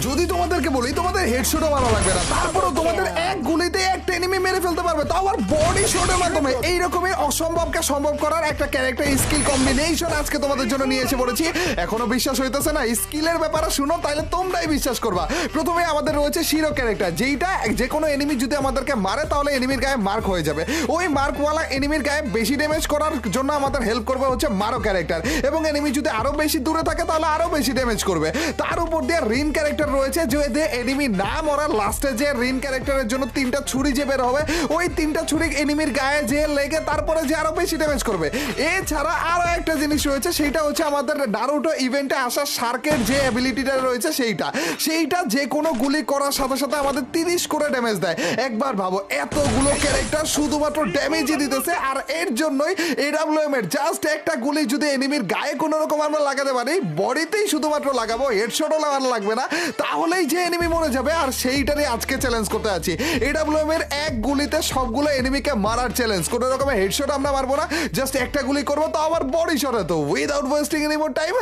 যদি তোমাদেরকে বলি তোমাদের হেডশটও ভালো লাগবে না, তারপরও তোমাদের এক গুলিতে একটা এনিমি মেরে ফেলতে পারবে, তাও আবার বডি শটের মাধ্যমে। এইরকমই অসম্ভবকে সম্ভব করার একটা ক্যারেক্টার স্কিল কম্বিনেশন আজকে তোমাদের জন্য নিয়ে এসে পড়েছি। এখনো বিশ্বাস হইতেছে না? স্কিলের ব্যাপারে শুনো, তাইলে তোমরাই বিশ্বাস করবা। প্রথমে আমাদের রয়েছে শিরো ক্যারেক্টার, যেইটা যে কোনো এনিমি যদি আমাদেরকে মারে তাহলে এনিমির গায়ে মার্ক হয়ে যাবে। ওই মার্কওয়ালা এনিমির গায়ে বেশি ড্যামেজ করার জন্য আমাদের হেল্প করবে হচ্ছে মারো ক্যারেক্টার, এবং এনিমি যদি আরো বেশি দূরে থাকে তাহলে আরো বেশি ড্যামেজ করবে। তার উপর দিয়ে রিন ক্যারেক্টার রয়েছে, যে এনিমি না মরার লাস্টে যে রিন ক্যারেক্টারের জন্য তিনটা ছুরি যে বের হবে, ওই তিনটা ছুরি এনিমির গায়ে যে লেগে তারপরে যে আরো বেশি ড্যামেজ করবে। এছাড়া আরো একটা জিনিস রয়েছে, সেটা হচ্ছে আমাদের নারুটো ইভেন্টে আসা শার্কের যে অ্যাবিলিটিটা রয়েছে সেইটা যে কোনো গুলি করার সাথে সাথে আমাদের 30 করে ড্যামেজ দেয়। একবার ভাবো, এতগুলো ক্যারেক্টার শুধুমাত্র ড্যামেজই দিতেছে, আর এর জন্যই এডব্লিউএম এর জাস্ট একটা গুলি যদি এনিমির গায়ে কোনো রকম আমরা লাগাতে পারি, বডিতেই শুধুমাত্র লাগাবো, হেডশটও লাগানো লাগবে না, তাহলেই যে এনিমি মরে যাবে। আর সেইটারই আজকে চ্যালেঞ্জ করতে আছি। এডব্লিউএম এর এক গুলিতে সবগুলো এনিমিকে মারার চ্যালেঞ্জ। কোনো রকমের হেডশট আমরা মারবো না, জাস্ট একটা গুলি করবো, তো আবার বডি শটে। তো without wasting any more time